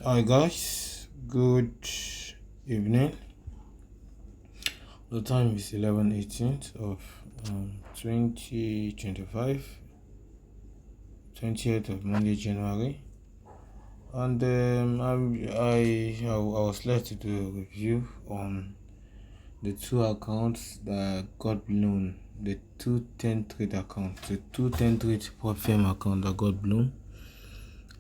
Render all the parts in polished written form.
Hi guys, good evening. The time is 11:18 of 2025, 20th of Monday, January, and I was led to do a review on the two accounts that got blown, the two Tentrade accounts, the two Tentrade prop firm account that got blown.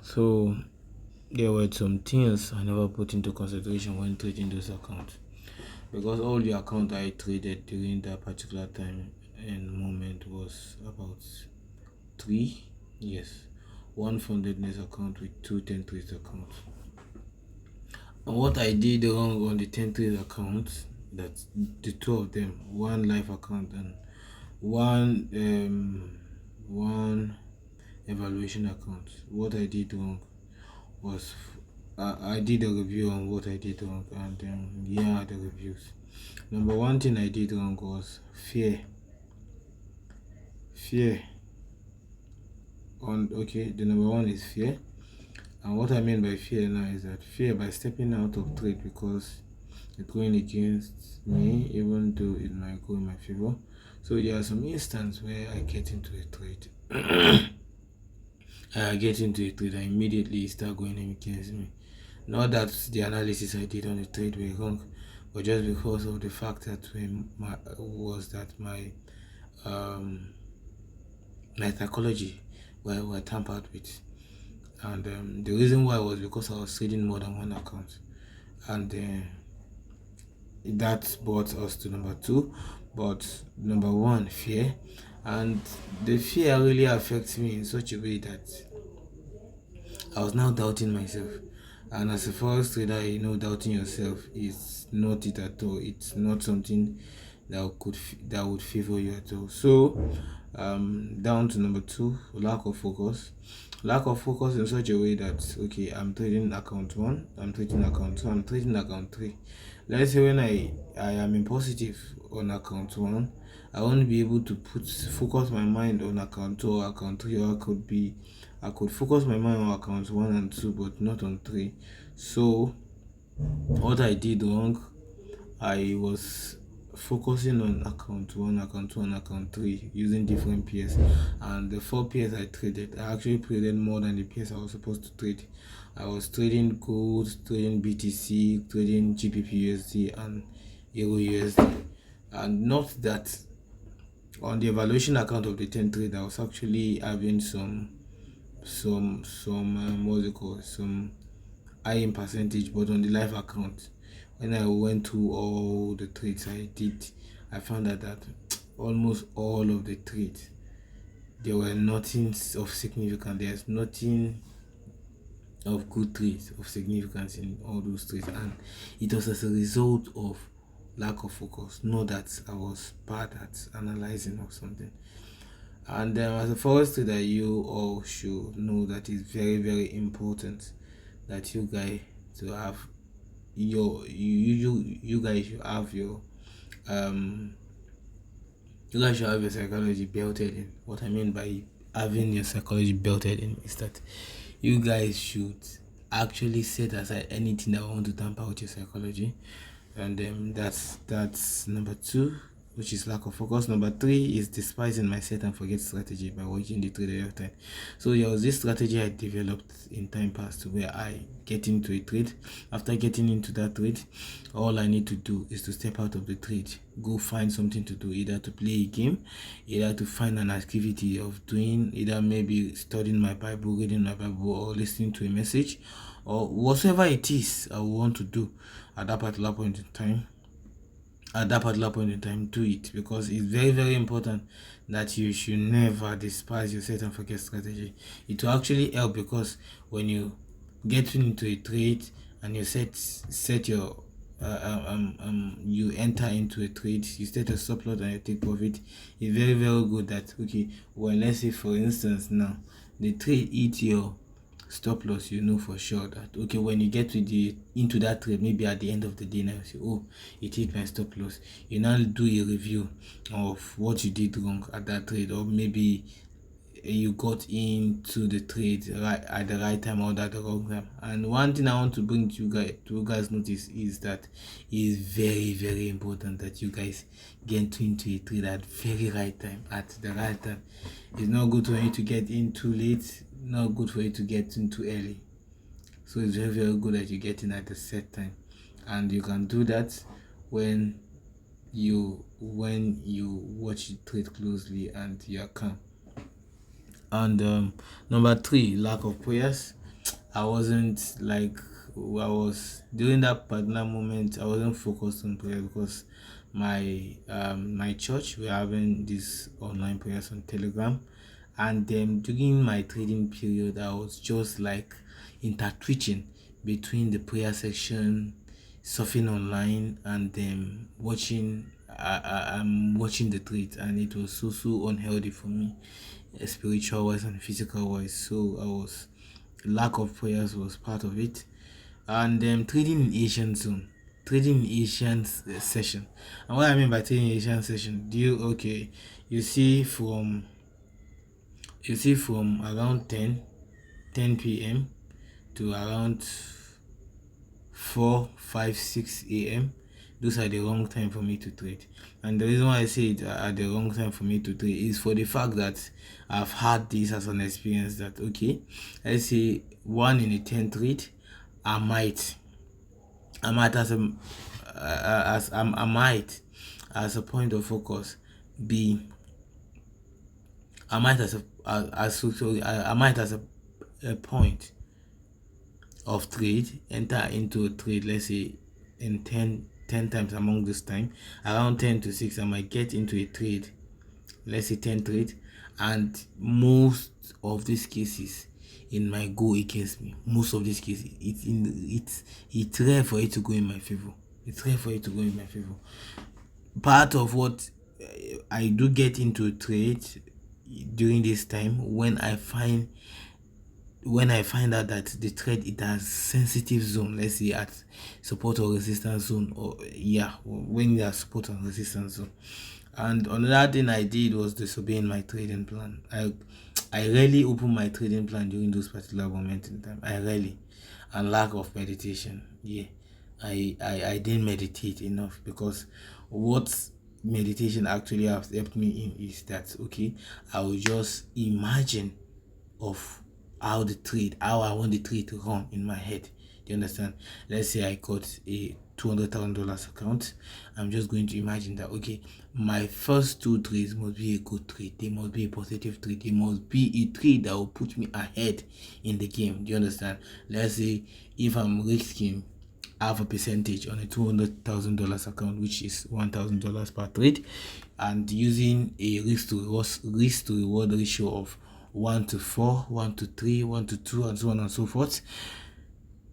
So there were some things I never put into consideration when trading those accounts, because all the account I traded during that particular time and moment was about three. Yes, one fundedness account with two 10 trades accounts. And what I did wrong on the 10 trades account, that the two of them, one life account and one one evaluation account, what I did wrong was I did a review on what I did wrong, and here are the reviews. Number one thing I did wrong was fear. Fear. The number one is fear. And what I mean by fear now is that fear by stepping out of trade because it's going against me, even though it might go in my favor. So there are some instances where I get into a trade. I get into a trade and immediately start going against me. Not that the analysis I did on the trade were wrong, but just because of the fact that um, my psychology were tampered with, and the reason why was because I was trading more than one account, and that brought us to number two. But number one, fear, and the fear really affects me in such a way that I was now doubting myself. And as a forex trader, doubting yourself is not it at all. It's not something that would favor you at all. So, down to number two, lack of focus. Lack of focus in such a way that okay, I'm trading account one, I'm trading account two, I'm trading account three. Let's say when I am in positive on account one, I won't be able to focus my mind on account two or account three, or I could focus my mind on accounts one and two, but not on three. So what I did wrong, I was focusing on account one, account two, and account three using different pairs. And the four pairs I traded, I actually traded more than the pairs I was supposed to trade. I was trading gold, trading BTC, trading GBP USD, and Euro USD. And not that on the evaluation account of the 10 trade, I was actually having what's it called, some high in percentage, but on the live account, when I went through all the trades I did, I found out that almost all of the trades, there were nothing of significance. There's nothing of good trades of significance in all those trades, and it was as a result of lack of focus, not that I was bad at analyzing or something. And as a forest trader, you all should know that it's very, very important that you guys to have you guys should have your um you guys should have your psychology belted in. What I mean by having your psychology belted in is that you guys should actually set aside anything that want to tamper with your psychology. And that's number two, which is lack of focus. Number three is despising my set and forget strategy by watching the trade every time. So there was this strategy I developed in time past where I get into a trade. After getting into that trade, all I need to do is to step out of the trade, go find something to do, either to play a game, either to find an activity of doing, either maybe studying my Bible, reading my Bible, or listening to a message, or whatever it is I want to do at that particular point in time. Do it, because it's very, very important that you should never despise your set and forget strategy. It will actually help, because when you get into a trade and you set your you enter into a trade, you set a stop loss and you take profit. It's very, very good that okay, well, let's say for instance now the trade eats your stop loss, you know for sure that okay, when you get into that trade, maybe at the end of the day now you say, oh, it hit my stop loss. You now do a review of what you did wrong at that trade, or maybe you got into the trade right at the right time or at the wrong time. And one thing I want to bring to you guys notice is that it is very, very important that you guys get into a trade at very right time, at the right time. It's not good for you to get in too late, not good for you to get in too early. So it's very, very good that you get in at the set time, and you can do that when you watch the trade closely and you are calm. And number 3, lack of prayers. I wasn't like, I was during that particular moment, I wasn't focused on prayer because my church, we're having this online prayers on Telegram, and then during my trading period I was just like intertwitching between the prayer section, surfing online, and then I'm watching the trade, and it was so unhealthy for me, spiritual wise and physical wise. So I was, lack of prayers was part of it. And trading in Asian zone, trading in Asian session. And what I mean by trading in Asian session, you see from around 10 p.m. to around 4, 5, 6 a.m. Those are the wrong time for me to trade. And the reason why I say it at the wrong time for me to trade is for the fact that I've had this as an experience that, okay, let's say 1 in a 10 trade, I might as a point of focus be, I might as a point of trade enter into a trade, let's say in 10 times among this time, around 10 to 6 I might get into a trade, let's say 10 trade, and most of these cases it might go against me. Most of these cases it's rare for it to go in my favor. Part of what I do get into a trade during this time, when I find out that the trade, it has sensitive zone, let's say at support or resistance zone, or when you are support and resistance zone. And another thing I did was disobeying my trading plan. I rarely open my trading plan during those particular moments in time. I rarely. And lack of meditation. I didn't meditate enough, because what meditation actually has helped me in is that, okay, I will just imagine of how I want the trade to run in my head. Do you understand? Let's say I got a $200,000 account. I'm just going to imagine that, okay, my first 2 trades must be a good trade. They must be a positive trade. They must be a trade that will put me ahead in the game. Do you understand? Let's say if I'm risking half a percentage on a $200,000 account, which is $1,000 per trade, and using a risk to reward ratio of 1 to 4, 1 to 3, 1 to 2, and so on and so forth.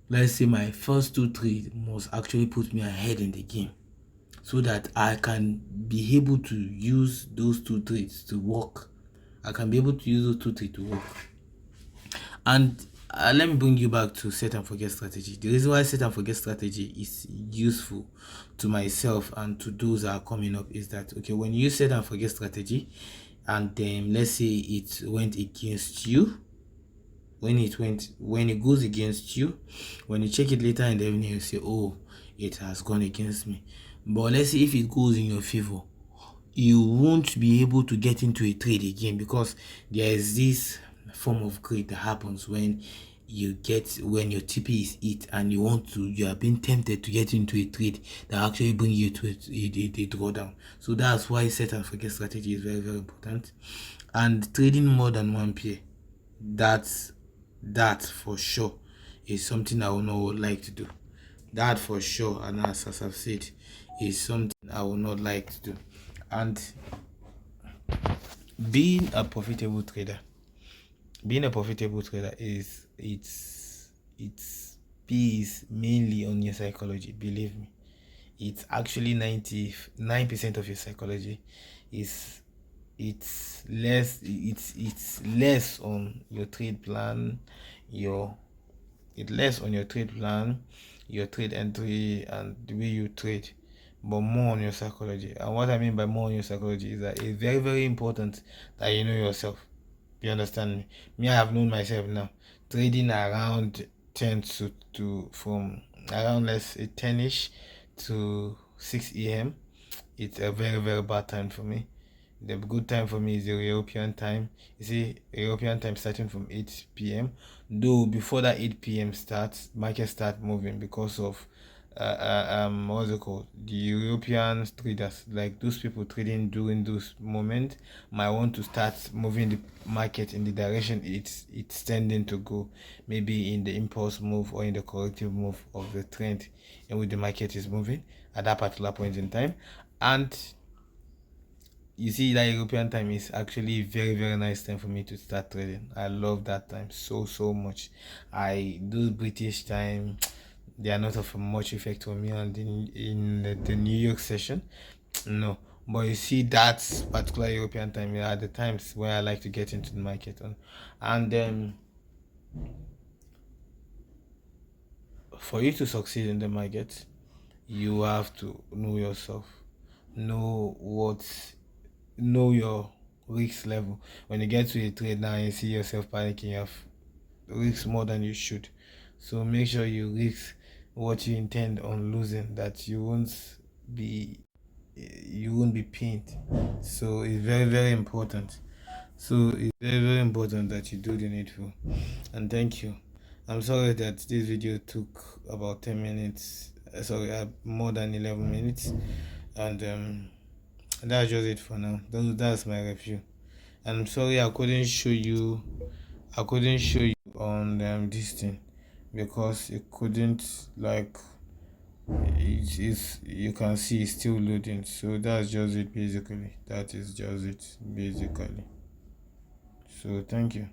Let's say my first 2 trades must actually put me ahead in the game, so that I can be able to use those 2 trades to work. And let me bring you back to set and forget strategy. The reason why set and forget strategy is useful to myself and to those that are coming up is that, okay, when you set and forget strategy, and then let's say it went against you, when it goes against you, when you check it later in the evening, you say, oh, it has gone against me. But let's say if it goes in your favor, you won't be able to get into a trade again, because there is this form of greed that happens when your TP is hit, and you are being tempted to get into a trade that actually bring you to a drawdown. So that's why set and forget strategy is very, very important. And trading more than one pair, that for sure is something I would not like to do. That for sure, and as I've said, is something I would not like to do. And being a profitable trader is it's based mainly on your psychology. Believe me, it's actually 99% of your psychology. It's less on your trade plan, your trade entry, and the way you trade, but more on your psychology. And what I mean by more on your psychology is that it's very, very important that you know yourself. You understand me? I have known myself now. Trading around 10 to from around, let's say, 10ish to 6 a.m. It's a very, very bad time for me. The good time for me is the European time. You see, European time starting from 8 p.m. Though before that 8 p.m. starts, market start moving because of what's it called? The European traders, like those people trading during those moments, might want to start moving the market in the direction it's tending to go, maybe in the impulse move or in the corrective move of the trend in which the market is moving at that particular point in time. And you see, that European time is actually very, very nice time for me to start trading. I love that time so much. I do British time, they are not of much effect on me on the New York session. No. But you see, that particular European time are the times where I like to get into the market on. And for you to succeed in the market, you have to know yourself, know what know your risk level. When you get to a trade now and you see yourself panicking, you have risk more than you should. So make sure you risk what you intend on losing, that be you won't be pained. So it's very, very important. So it's very, very important that you do the needful. And thank you. I'm sorry that this video took about 10 minutes. Sorry, more than 11 minutes. And that's just it for now. That's my review. And I'm sorry I couldn't show you on this thing because it couldn't, like, it is, you can see it's still loading. So that's just it basically. That is just it basically. So thank you.